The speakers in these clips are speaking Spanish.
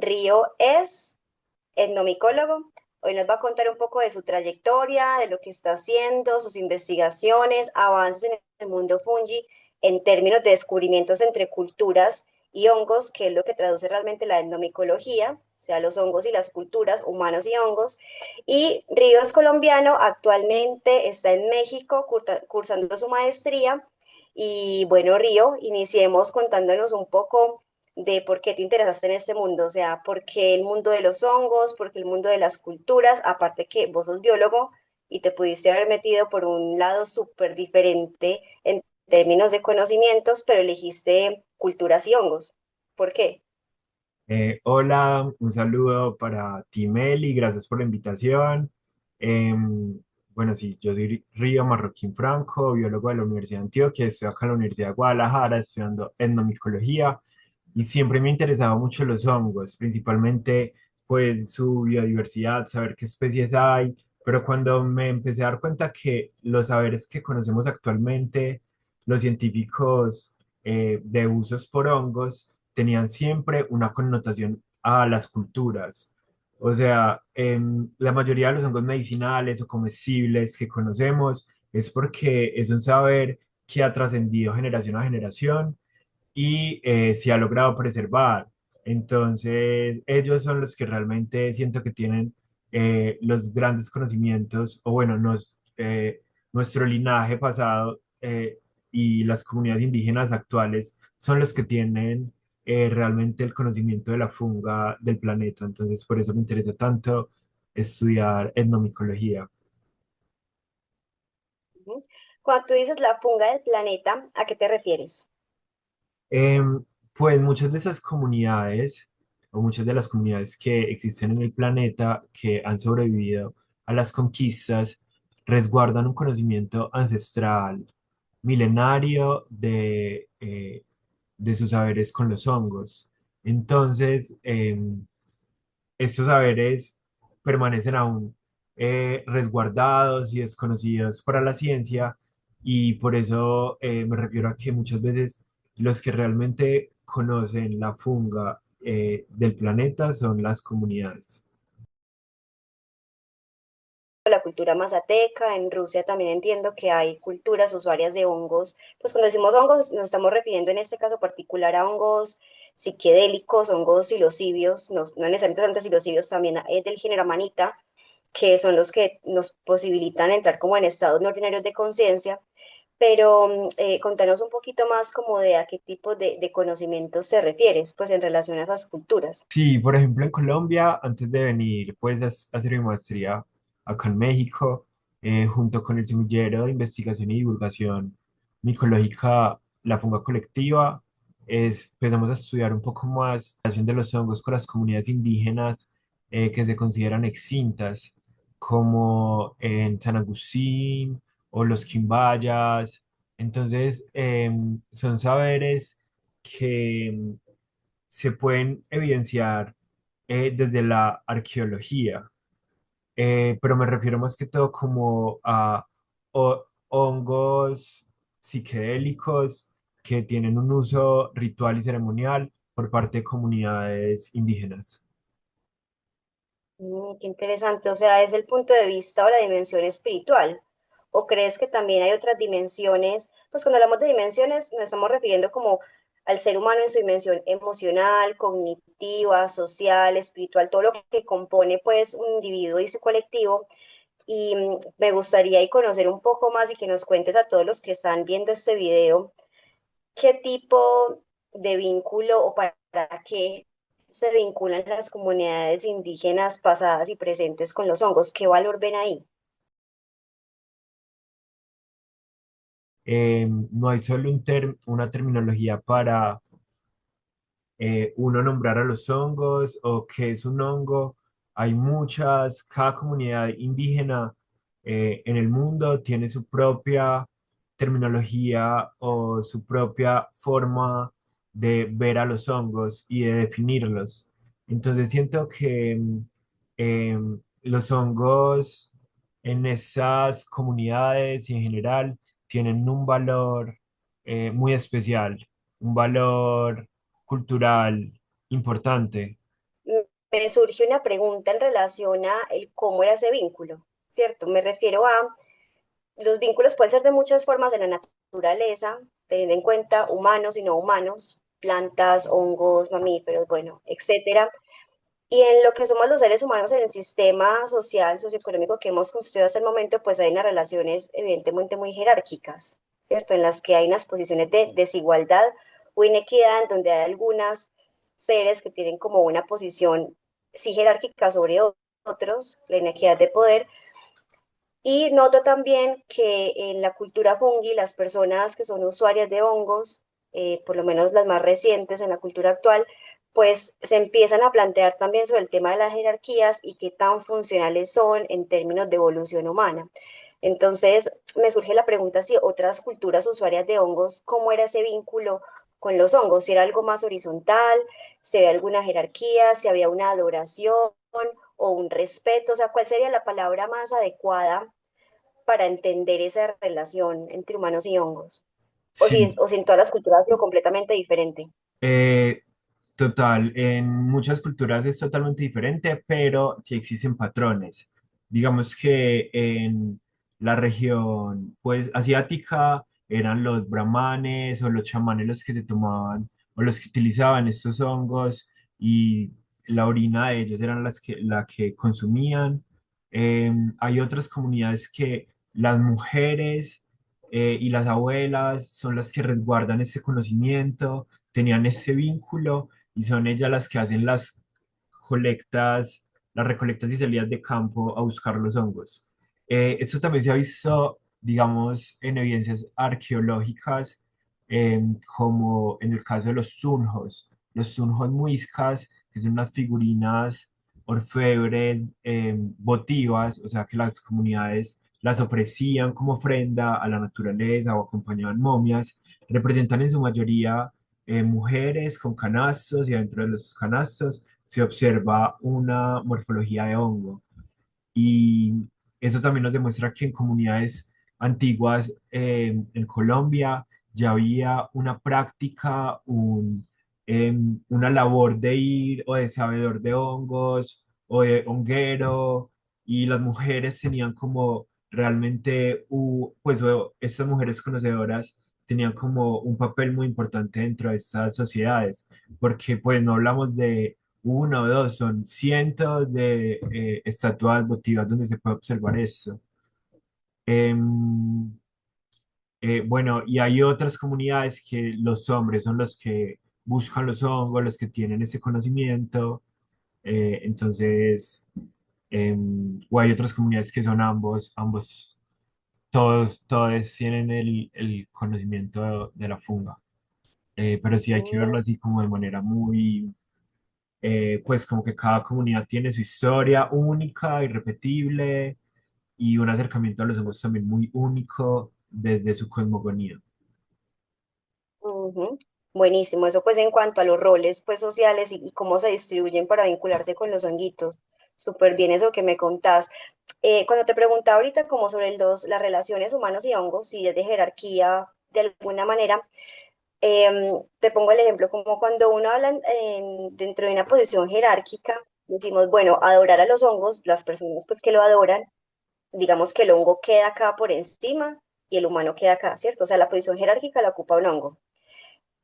Río es etnomicólogo. Hoy nos va a contar un poco de su trayectoria, de lo que está haciendo, sus investigaciones, avances en el mundo fungi en términos de descubrimientos entre culturas y hongos, que es lo que traduce realmente la etnomicología, o sea, los hongos y las culturas, humanos y hongos. Y Río es colombiano, actualmente está en México cursando su maestría. Y bueno, Río, iniciemos contándonos un poco de por qué te interesaste en este mundo, o sea, por qué el mundo de los hongos, por qué el mundo de las culturas, aparte que vos sos biólogo y te pudiste haber metido por un lado súper diferente en términos de conocimientos, pero elegiste culturas y hongos. ¿Por qué? Hola, un saludo para ti, Meli, gracias por la invitación. Em, bueno, sí, yo soy Río Marroquín Franco, biólogo de la Universidad de Antioquia, estoy acá en la Universidad de Guadalajara estudiando etnomicología y siempre me han interesado mucho los hongos, principalmente pues su biodiversidad, saber qué especies hay, pero cuando me empecé a dar cuenta que los saberes que conocemos actualmente, los científicos de usos por hongos, tenían siempre una connotación a las culturas. O sea, la mayoría de los hongos medicinales o comestibles que conocemos es porque es un saber que ha trascendido generación a generación y se ha logrado preservar. Entonces, ellos son los que realmente siento que tienen los grandes conocimientos, o bueno, nuestro linaje pasado y las comunidades indígenas actuales son los que tienen realmente el conocimiento de la funga del planeta. Entonces, por eso me interesa tanto estudiar etnomicología. Cuando tú dices la funga del planeta, ¿a qué te refieres? Em, pues muchas de esas comunidades, o muchas de las comunidades que existen en el planeta, que han sobrevivido a las conquistas, resguardan un conocimiento ancestral, milenario de sus saberes con los hongos. Entonces, estos saberes permanecen aún resguardados y desconocidos para la ciencia, y por eso me refiero a que muchas veces los que realmente conocen la funga del planeta son las comunidades. La cultura mazateca, en Rusia también entiendo que hay culturas usuarias de hongos, pues cuando decimos hongos nos estamos refiriendo en este caso particular a hongos psiquedélicos, hongos psilocibios, no necesariamente son psilocibios, también es del género Amanita, que son los que nos posibilitan entrar como en estados no ordinarios de conciencia, pero contanos un poquito más como de a qué tipo de conocimientos te refieres, pues en relación a esas culturas. Sí, por ejemplo, en Colombia, antes de venir pues a hacer mi maestría acá en México, junto con el semillero de investigación y divulgación micológica, la funga colectiva, empezamos a estudiar un poco más la relación de los hongos con las comunidades indígenas que se consideran extintas, como en San Agustín o los Quimbayas. Entonces, son saberes que se pueden evidenciar desde la arqueología, pero me refiero más que todo como a hongos psiquedélicos que tienen un uso ritual y ceremonial por parte de comunidades indígenas. Qué interesante, o sea, desde el punto de vista o la dimensión espiritual. ¿O crees que también hay otras dimensiones? Pues cuando hablamos de dimensiones nos estamos refiriendo como al ser humano en su dimensión emocional, cognitiva, social, espiritual, todo lo que compone pues un individuo y su colectivo. Y me gustaría y conocer un poco más y que nos cuentes a todos los que están viendo este video qué tipo de vínculo o para qué se vinculan las comunidades indígenas pasadas y presentes con los hongos. ¿Qué valor ven ahí? No hay solo una terminología para uno nombrar a los hongos o qué es un hongo. Hay muchas, cada comunidad indígena en el mundo tiene su propia terminología o su propia forma de ver a los hongos y de definirlos. Entonces siento que los hongos en esas comunidades y en general tienen un valor muy especial, un valor cultural importante. me surge una pregunta en relación a el cómo era ese vínculo, ¿cierto? Me refiero a los vínculos pueden ser de muchas formas en la naturaleza, teniendo en cuenta humanos y no humanos, plantas, hongos, mamíferos, bueno, etcétera. Y en lo que somos los seres humanos en el sistema social, socioeconómico que hemos construido hasta el momento, pues hay unas relaciones evidentemente muy jerárquicas, ¿cierto? En las que hay unas posiciones de desigualdad o inequidad, en donde hay algunos seres que tienen como una posición sí jerárquica sobre otros, la inequidad de poder. Y noto también que en la cultura fungi, las personas que son usuarias de hongos, por lo menos las más recientes en la cultura actual, pues se empiezan a plantear también sobre el tema de las jerarquías y qué tan funcionales son en términos de evolución humana. Entonces, me surge la pregunta si otras culturas usuarias de hongos, ¿cómo era ese vínculo con los hongos? Si era algo más horizontal, si había alguna jerarquía, si había una adoración o un respeto, o sea, ¿cuál sería la palabra más adecuada para entender esa relación entre humanos y hongos? Sí, O si en todas las culturas ha sido completamente diferente. eh, total, en muchas culturas es totalmente diferente, pero sí existen patrones. Digamos que en la región, pues, asiática eran los brahmanes o los chamanes los que se tomaban o los que utilizaban estos hongos y la orina de ellos eran la que consumían. Hay otras comunidades que las mujeres y las abuelas son las que resguardan este conocimiento, tenían ese vínculo y son ellas las que hacen colectas, las recolectas y salidas de campo a buscar los hongos. Esto también se ha visto, digamos, en evidencias arqueológicas, como en el caso de los tunjos muiscas, que son unas figurinas orfebres, votivas, o sea que las comunidades las ofrecían como ofrenda a la naturaleza o acompañaban momias, representan en su mayoría mujeres con canastos y dentro de los canastos se observa una morfología de hongo. Y eso también nos demuestra que en comunidades antiguas en Colombia ya había una práctica, una labor de ir o de sabedor de hongos o de honguero, y las mujeres tenían como realmente, pues estas mujeres conocedoras tenían como un papel muy importante dentro de estas sociedades, porque pues no hablamos de uno o dos, son cientos de estatuas votivas donde se puede observar eso. Em, bueno, y hay otras comunidades que los hombres son los que buscan los hongos, los que tienen ese conocimiento. Entonces, o hay otras comunidades que son ambos, todos tienen el conocimiento de la funga. Pero sí hay que verlo Mm, así como de manera muy, pues como que cada comunidad tiene su historia única, irrepetible, y un acercamiento a los hongos también muy único desde su cosmogonía. ujú. Buenísimo, eso pues en cuanto a los roles pues sociales y cómo se distribuyen para vincularse con los honguitos. Súper bien eso que me contás. Cuando te preguntaba ahorita como sobre las relaciones humanos y hongos, si es de jerarquía de alguna manera, te pongo el ejemplo como cuando uno habla dentro de una posición jerárquica, decimos, bueno, adorar a los hongos, las personas pues que lo adoran, digamos que el hongo queda acá por encima y el humano queda acá, ¿cierto? O sea, la posición jerárquica la ocupa un hongo.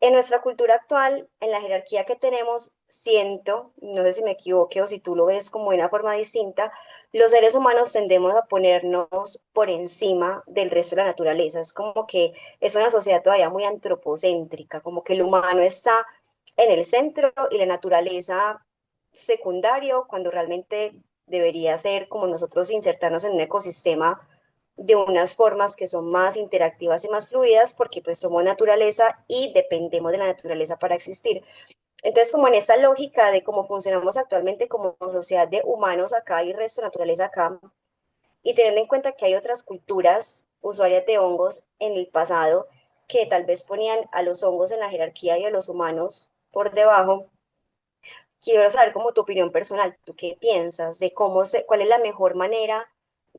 En nuestra cultura actual, en la jerarquía que tenemos, siento, no sé si me equivoqué o si tú lo ves como de una forma distinta, los seres humanos tendemos a ponernos por encima del resto de la naturaleza. Es como que es una sociedad todavía muy antropocéntrica, como que el humano está en el centro y la naturaleza secundario, cuando realmente debería ser como nosotros insertarnos en un ecosistema de unas formas que son más interactivas y más fluidas porque pues somos naturaleza y dependemos de la naturaleza para existir. Entonces, como en esta lógica de cómo funcionamos actualmente como sociedad de humanos acá y resto de naturaleza acá, y teniendo en cuenta que hay otras culturas usuarias de hongos en el pasado que tal vez ponían a los hongos en la jerarquía y a los humanos por debajo, quiero saber como tu opinión personal, ¿tú qué piensas de cuál es la mejor manera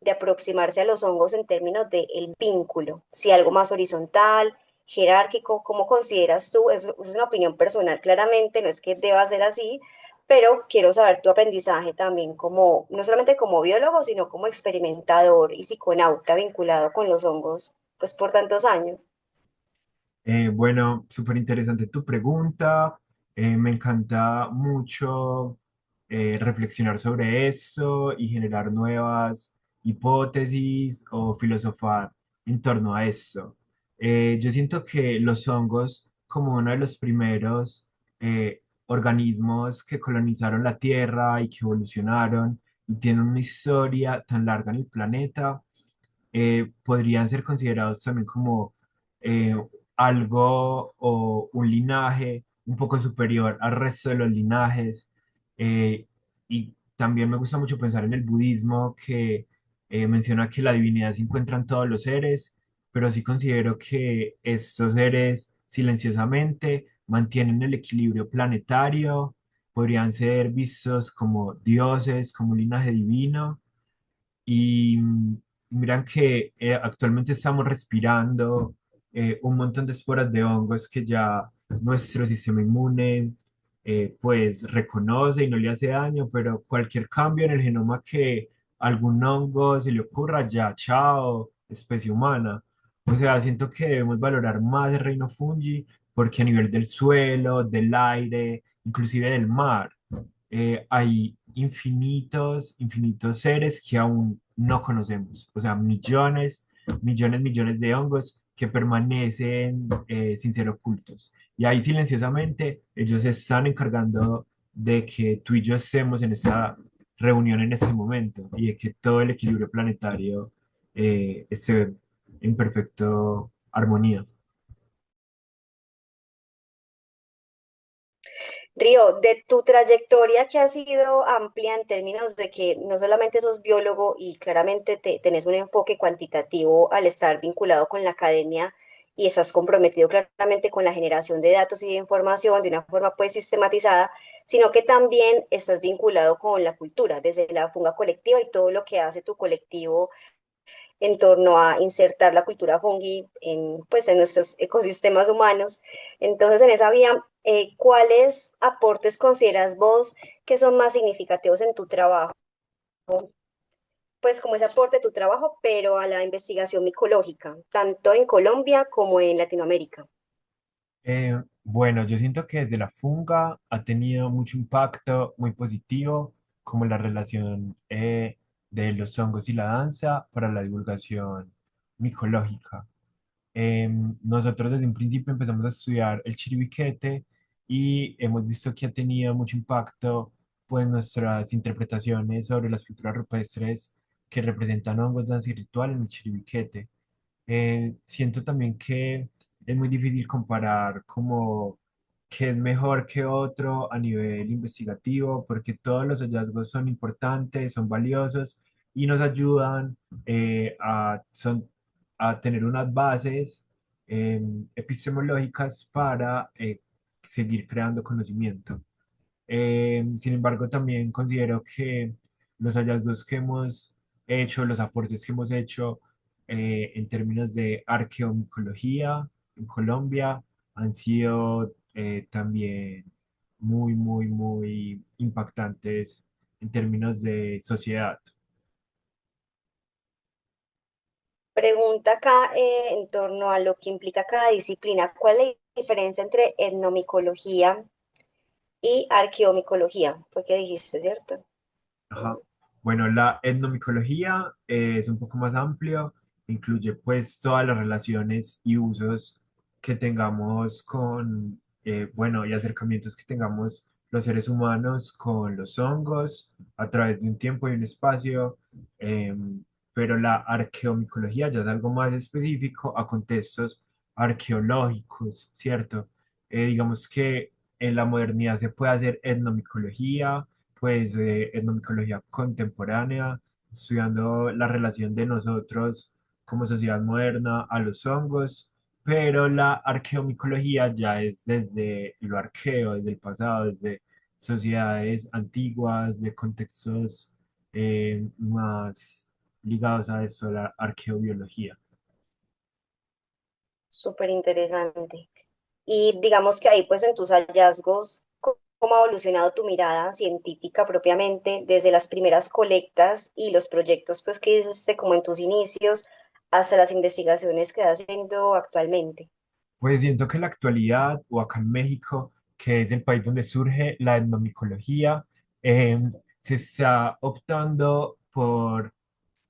de aproximarse a los hongos en términos de el vínculo? Si algo más horizontal, jerárquico, ¿cómo consideras tú? Eso es una opinión personal, claramente, no es que deba ser así, pero quiero saber tu aprendizaje también como, no solamente como biólogo, sino como experimentador y psiconauta vinculado con los hongos, pues por tantos años. Bueno, súper interesante tu pregunta. Me encanta mucho reflexionar sobre eso y generar nuevas hipótesis o filosofar en torno a eso. Yo siento que los hongos, como uno de los primeros organismos que colonizaron la Tierra y que evolucionaron y tienen una historia tan larga en el planeta, podrían ser considerados también como eh, algo o un linaje un poco superior al resto de los linajes. eh, y también me gusta mucho pensar en el budismo que menciona que la divinidad se encuentra en todos los seres, pero sí considero que estos seres silenciosamente mantienen el equilibrio planetario, podrían ser vistos como dioses, como un linaje divino y miran que actualmente estamos respirando un montón de esporas de hongos que ya nuestro sistema inmune pues reconoce y no le hace daño, pero cualquier cambio en el genoma que algún hongo se le ocurra, ya, chao, especie humana. O sea, siento que debemos valorar más el reino fungi porque a nivel del suelo, del aire, inclusive del mar, hay infinitos seres que aún no conocemos, o sea, millones de hongos que permanecen sin ser ocultos. Y ahí silenciosamente ellos se están encargando de que tú y yo estemos en esta reunión en este momento y de que todo el equilibrio planetario esté en perfecta armonía. Río, de tu trayectoria que ha sido amplia en términos de que no solamente sos biólogo y claramente tenés un enfoque cuantitativo al estar vinculado con la academia y estás comprometido claramente con la generación de datos y de información de una forma pues sistematizada, sino que también estás vinculado con la cultura, desde la funga colectiva y todo lo que hace tu colectivo en torno a insertar la cultura fungi en, pues, en nuestros ecosistemas humanos. Entonces, en esa vía, ¿cuáles aportes consideras vos que son más significativos en tu trabajo? Pues como ese aporte de tu trabajo, pero a la investigación micológica, tanto en Colombia como en Latinoamérica. Bueno, yo siento que desde la funga ha tenido mucho impacto muy positivo, como la relación de los hongos y la danza para la divulgación micológica. Nosotros desde un principio empezamos a estudiar el chiribiquete y hemos visto que ha tenido mucho impacto pues nuestras interpretaciones sobre las pinturas rupestres que representan hongos, danza y ritual en el chiribiquete. Siento también que es muy difícil comparar como qué es mejor que otro a nivel investigativo, porque todos los hallazgos son importantes, son valiosos y nos ayudan a tener unas bases epistemológicas para seguir creando conocimiento. Sin embargo, también considero que los hallazgos que hemos hecho, los aportes que hemos hecho en términos de arqueomicología en Colombia han sido también muy impactantes en términos de sociedad. Pregunta acá en torno a lo que implica cada disciplina. ¿Cuál es la diferencia entre etnomicología y arqueomicología? Fue que dijiste, ¿cierto? Ajá. Bueno, la etnomicología es un poco más amplio, incluye pues todas las relaciones y usos que tengamos con, bueno, y acercamientos que tengamos los seres humanos con los hongos a través de un tiempo y un espacio, pero la arqueomicología ya es algo más específico a contextos arqueológicos, ¿cierto? Digamos que en la modernidad se puede hacer etnomicología pues de etnomicología contemporánea, estudiando la relación de nosotros como sociedad moderna a los hongos, pero la arqueomicología ya es desde lo arqueo, desde el pasado, desde sociedades antiguas, de contextos más ligados a eso, la arqueobiología. Súper interesante. Y digamos que ahí, pues en tus hallazgos, cómo ha evolucionado tu mirada científica propiamente desde las primeras colectas y los proyectos pues que hiciste como en tus inicios hasta las investigaciones que estás haciendo actualmente. Pues siento que en la actualidad, o acá en México, que es el país donde surge la etnomicología, se está optando por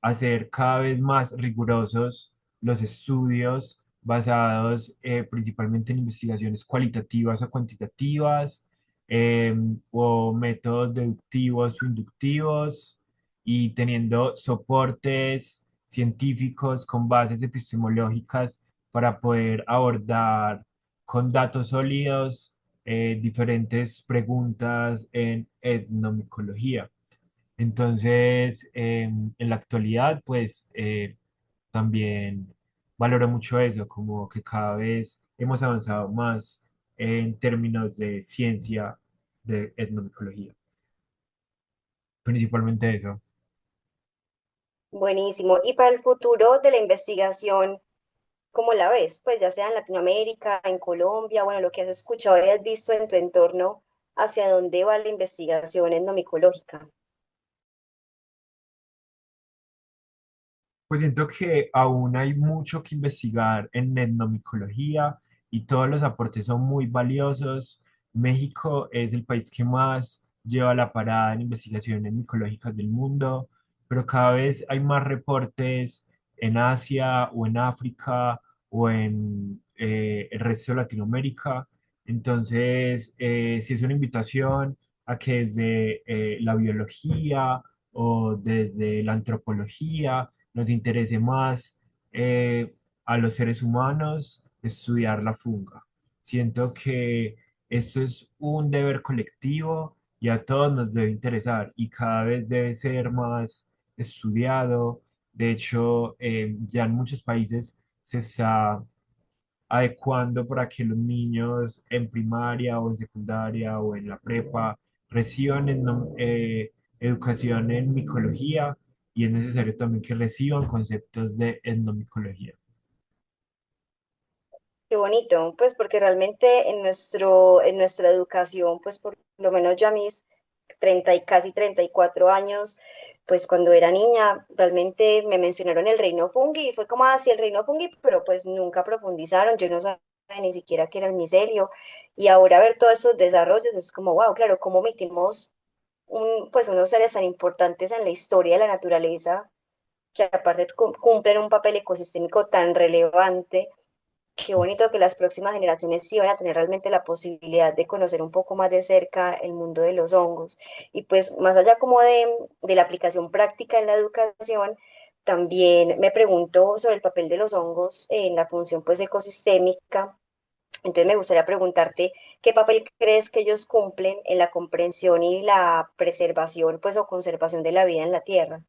hacer cada vez más rigurosos los estudios basados principalmente en investigaciones cualitativas o cuantitativas, o métodos deductivos o inductivos, y teniendo soportes científicos con bases epistemológicas para poder abordar con datos sólidos diferentes preguntas en etnomicología. Entonces, en la actualidad, pues también valoro mucho eso, como que cada vez hemos avanzado más en términos de ciencia de etnomicología, principalmente eso. Buenísimo. Y para el futuro de la investigación, ¿cómo la ves? Pues ya sea en Latinoamérica, en Colombia, bueno, lo que has escuchado y has visto en tu entorno, ¿hacia dónde va la investigación etnomicológica? Pues siento que aún hay mucho que investigar en etnomicología y todos los aportes son muy valiosos. México es el país que más lleva la parada en investigaciones micológicas del mundo, pero cada vez hay más reportes en Asia o en África o en el resto de Latinoamérica. Entonces, si es una invitación a que desde la biología o desde la antropología, nos interese más a los seres humanos estudiar la funga. Siento que esto es un deber colectivo y a todos nos debe interesar y cada vez debe ser más estudiado. De hecho, ya en muchos países se está adecuando para que los niños en primaria o en secundaria o en la prepa reciban educación en micología, y es necesario también que reciban conceptos de etnomicología. Qué bonito, pues porque realmente en nuestra educación, pues por lo menos yo a mis 30 y casi 34 años, pues cuando era niña, realmente me mencionaron el reino fungi y fue como así el reino fungi, pero pues nunca profundizaron, yo no sabía ni siquiera qué era el micelio y ahora ver todos esos desarrollos es como, wow, claro, cómo metimos pues unos seres tan importantes en la historia de la naturaleza que aparte cumplen un papel ecosistémico tan relevante. Qué bonito que las próximas generaciones sí van a tener realmente la posibilidad de conocer un poco más de cerca el mundo de los hongos. Y pues más allá como de la aplicación práctica en la educación, también me pregunto sobre el papel de los hongos en la función pues ecosistémica. Entonces me gustaría preguntarte qué papel crees que ellos cumplen en la comprensión y la preservación pues o conservación de la vida en la Tierra.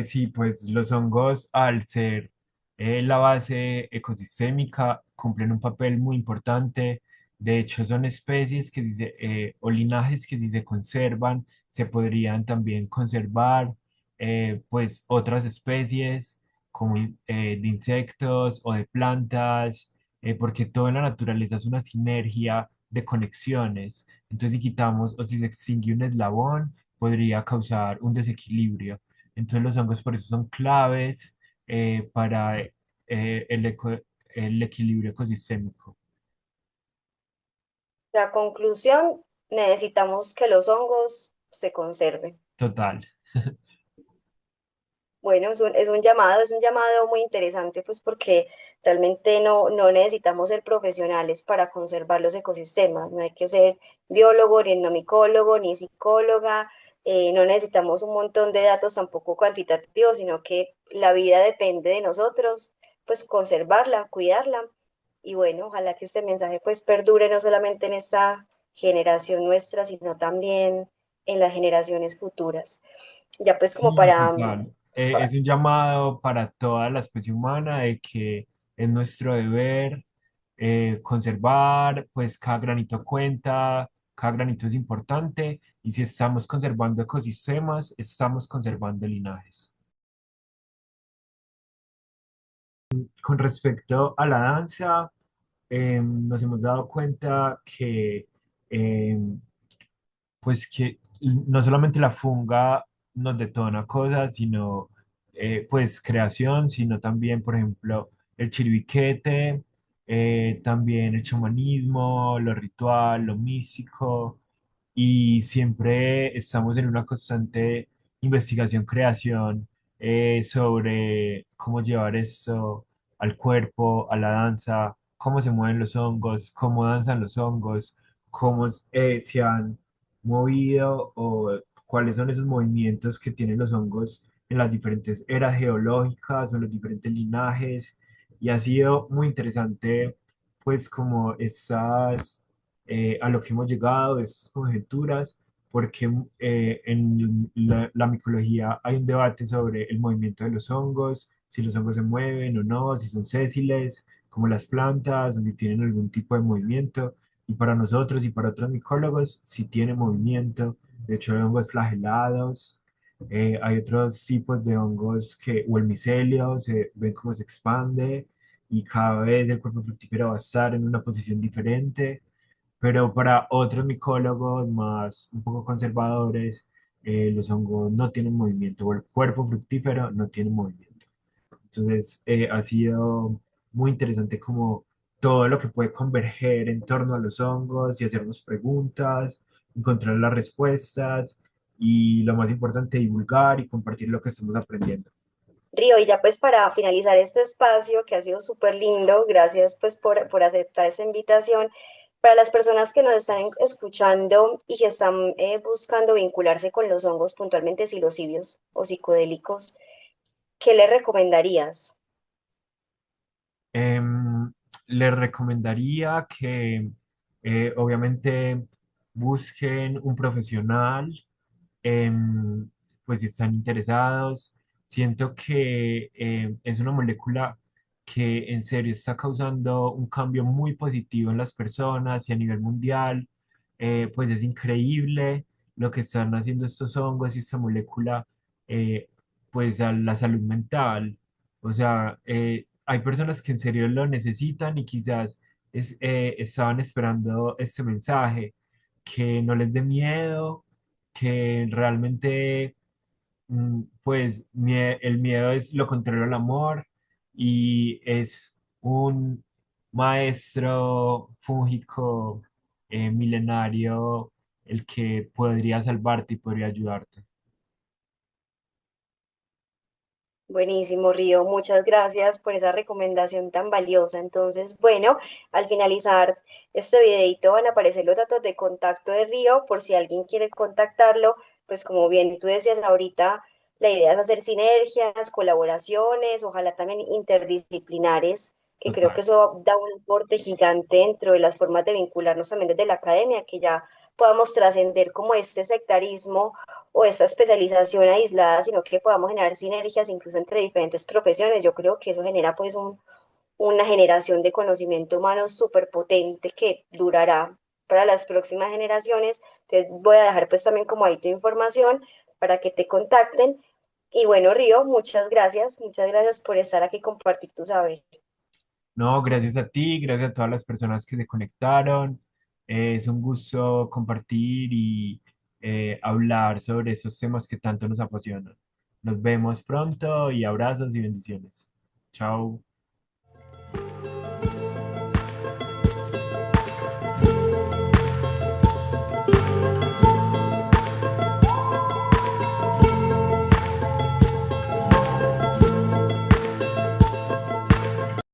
Sí, pues los hongos, al ser la base ecosistémica, cumplen un papel muy importante. De hecho, son especies que o linajes que si se conservan, se podrían también conservar pues otras especies como de insectos o de plantas, porque todo en la naturaleza es una sinergia de conexiones. Entonces, si quitamos o si se extingue un eslabón, podría causar un desequilibrio. Entonces los hongos por eso son claves para el equilibrio ecosistémico. La conclusión, necesitamos que los hongos se conserven. Total. Bueno, es un llamado muy interesante, pues porque realmente no necesitamos ser profesionales para conservar los ecosistemas, no hay que ser biólogo, ni etnomicólogo, ni psicóloga, no necesitamos un montón de datos tampoco cuantitativos, sino que la vida depende de nosotros, pues conservarla, cuidarla, y bueno, ojalá que este mensaje pues perdure no solamente en esta generación nuestra, sino también en las generaciones futuras. Ya pues como Sí, total. Es para un llamado para toda la especie humana de que es nuestro deber conservar, pues cada granito cuenta, cada granito es importante, y si estamos conservando ecosistemas, estamos conservando linajes. Con respecto a la danza, nos hemos dado cuenta que em, pues que no solamente la funga nos detona cosas, sino pues creación, sino también, por ejemplo, el chiribiquete, también el chamanismo, lo ritual, lo místico, y siempre estamos en una constante investigación, creación sobre cómo llevar eso al cuerpo, a la danza, cómo se mueven los hongos, cómo danzan los hongos, cómo se han movido o cuáles son esos movimientos que tienen los hongos en las diferentes eras geológicas o en los diferentes linajes. Y ha sido muy interesante, pues, como esas, a lo que hemos llegado, esas conjeturas, porque en la micología hay un debate sobre el movimiento de los hongos, si los hongos se mueven o no, si son sésiles, como las plantas, o si tienen algún tipo de movimiento. Y para nosotros y para otros micólogos, si tiene movimiento. De hecho, hay hongos flagelados, hay otros tipos de hongos que, o el micelio, se ven cómo se expande y cada vez el cuerpo fructífero va a estar en una posición diferente. Pero para otros micólogos más un poco conservadores, los hongos no tienen movimiento o el cuerpo fructífero no tiene movimiento. Entonces, ha sido muy interesante como todo lo que puede converger en torno a los hongos y hacernos preguntas, encontrar las respuestas y lo más importante, divulgar y compartir lo que estamos aprendiendo. Río, y ya pues para finalizar este espacio que ha sido súper lindo, gracias pues por aceptar esa invitación. Para las personas que nos están escuchando y que están buscando vincularse con los hongos, puntualmente psilocibios o psicodélicos, ¿qué les recomendarías? Em, Les recomendaría que obviamente busquen un profesional, em, pues si están interesados. Siento que es una molécula que en serio está causando un cambio muy positivo en las personas y a nivel mundial. Pues es increíble lo que están haciendo estos hongos y esta molécula, pues a la salud mental. O sea, hay personas que en serio lo necesitan y quizás estaban esperando este mensaje, que no les dé miedo, que realmente, pues el miedo es lo contrario al amor y es un maestro fúngico milenario el que podría salvarte y podría ayudarte. Buenísimo, Río. Muchas gracias por esa recomendación tan valiosa. Entonces, bueno, al finalizar este videito van a aparecer los datos de contacto de Río por si alguien quiere contactarlo. Pues como bien tú decías ahorita, la idea es hacer sinergias, colaboraciones, ojalá también interdisciplinares, que creo que Total. eso da un aporte gigante dentro de las formas de vincularnos también desde la academia, que ya podamos trascender como este sectarismo o esta especialización aislada, sino que podamos generar sinergias incluso entre diferentes profesiones. Yo creo que eso genera pues una generación de conocimiento humano súper potente que durará para las próximas generaciones. Entonces voy a dejar pues también como ahí tu información para que te contacten. Y bueno, Río, muchas gracias por estar aquí y compartir tu saber. No, gracias a ti, gracias a todas las personas que se conectaron. Es un gusto compartir y hablar sobre esos temas que tanto nos apasionan. Nos vemos pronto y abrazos y bendiciones. Chao.